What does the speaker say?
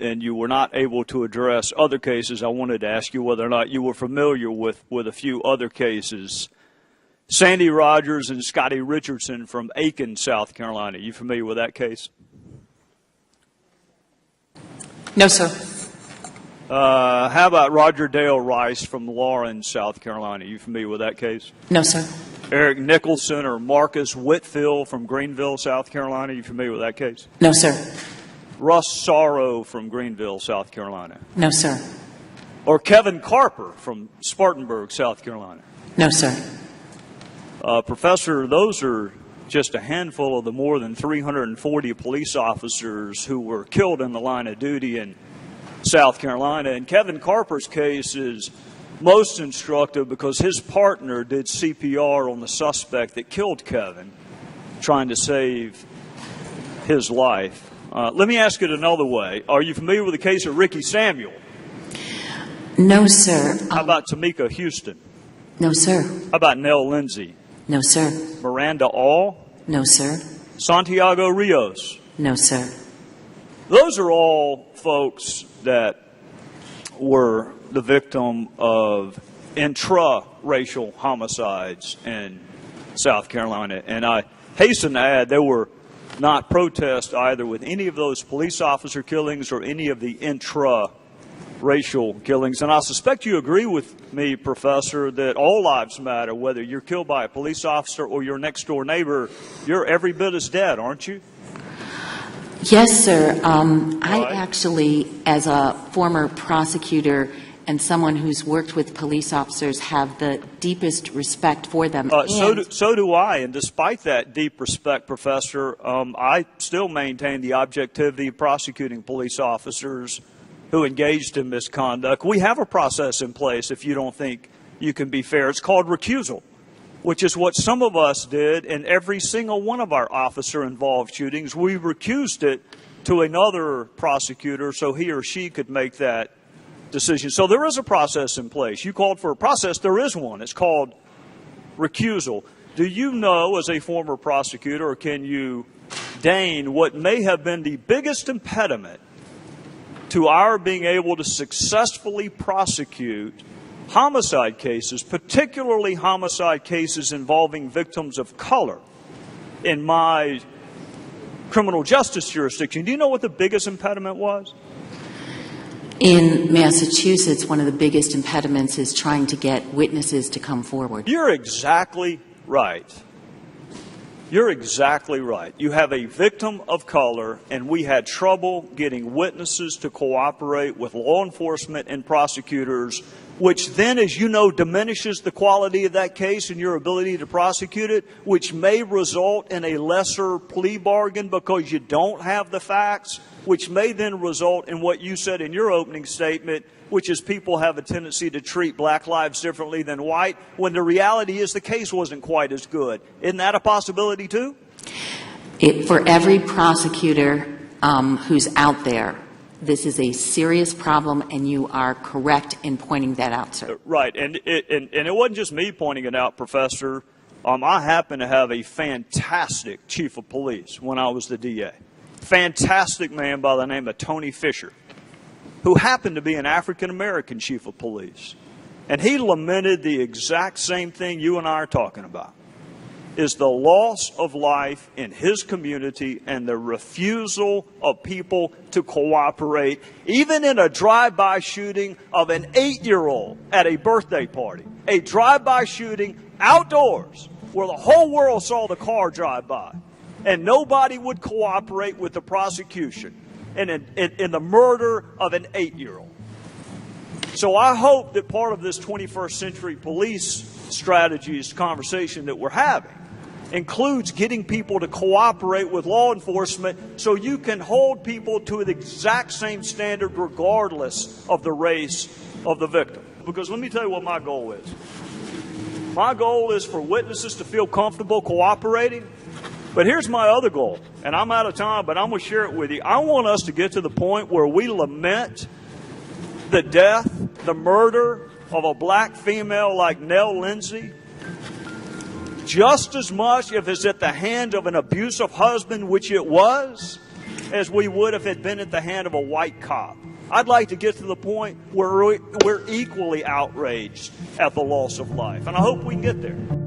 and you were not able to address other cases, I wanted to ask you whether or not you were familiar with a few other cases. Sandy Rogers and Scotty Richardson from Aiken, South Carolina. You familiar with that case? No, sir. How about Roger Dale Rice from Lauren, South Carolina? You familiar with that case? No, sir. Eric Nicholson or Marcus Whitfield from Greenville, South Carolina? You familiar with that case? No, sir. Russ Sorrow from Greenville, South Carolina? No, sir. Or Kevin Carper from Spartanburg, South Carolina? No, sir. Professor, those are just a handful of the more than 340 police officers who were killed in the line of duty in South Carolina. And Kevin Carper's case is most instructive because his partner did CPR on the suspect that killed Kevin, trying to save his life. Let me ask it another way. Are you familiar with the case of Ricky Samuel? No, sir. How about Tamika Houston? No, sir. How about Nell Lindsay? No, sir. Miranda All? No, sir. Santiago Rios? No, sir. Those are all folks that were the victim of intra-racial homicides in South Carolina. And I hasten to add there were not protests either with any of those police officer killings or any of the intra-racial killings. And I suspect you agree with me, Professor, that all lives matter. Whether you're killed by a police officer or your next-door neighbor, you're every bit as dead, aren't you? Yes, sir. Right. I actually, as a former prosecutor and someone who's worked with police officers, have the deepest respect for them. So do I. And despite that deep respect, Professor, I still maintain the objectivity of prosecuting police officers who engaged in misconduct. We have a process in place if you don't think you can be fair. It's called recusal, which is what some of us did in every single one of our officer-involved shootings. We recused it to another prosecutor so he or she could make that decision. So there is a process in place. You called for a process. There is one. It's called recusal. Do you know, as a former prosecutor, or can you deign what may have been the biggest impediment to our being able to successfully prosecute homicide cases, particularly homicide cases involving victims of color, in my criminal justice jurisdiction? Do you know what the biggest impediment was? In Massachusetts, one of the biggest impediments is trying to get witnesses to come forward. You're exactly right. You're exactly right. You have a victim of color, and we had trouble getting witnesses to cooperate with law enforcement and prosecutors, which then, as you know, diminishes the quality of that case and your ability to prosecute it, which may result in a lesser plea bargain because you don't have the facts, which may then result in what you said in your opening statement, which is people have a tendency to treat black lives differently than white, when the reality is the case wasn't quite as good. Isn't that a possibility too? For every prosecutor who's out there, this is a serious problem, and you are correct in pointing that out, sir. Right, and it wasn't just me pointing it out, Professor. I happen to have a fantastic chief of police when I was the DA. Fantastic man by the name of Tony Fisher, who happened to be an African-American chief of police. And he lamented the exact same thing you and I are talking about, is the loss of life in his community and the refusal of people to cooperate, even in a drive-by shooting of an 8-year-old at a birthday party. A drive-by shooting outdoors where the whole world saw the car drive by. And nobody would cooperate with the prosecution in the murder of an 8-year-old. So I hope that part of this 21st century police strategies conversation that we're having includes getting people to cooperate with law enforcement so you can hold people to the exact same standard regardless of the race of the victim. Because let me tell you what my goal is. My goal is for witnesses to feel comfortable cooperating. But here's my other goal, and I'm out of time, but I'm going to share it with you. I want us to get to the point where we lament the death, the murder of a black female like Nell Lindsay just as much if it's at the hand of an abusive husband, which it was, as we would if it had been at the hand of a white cop. I'd like to get to the point where we're equally outraged at the loss of life, and I hope we can get there.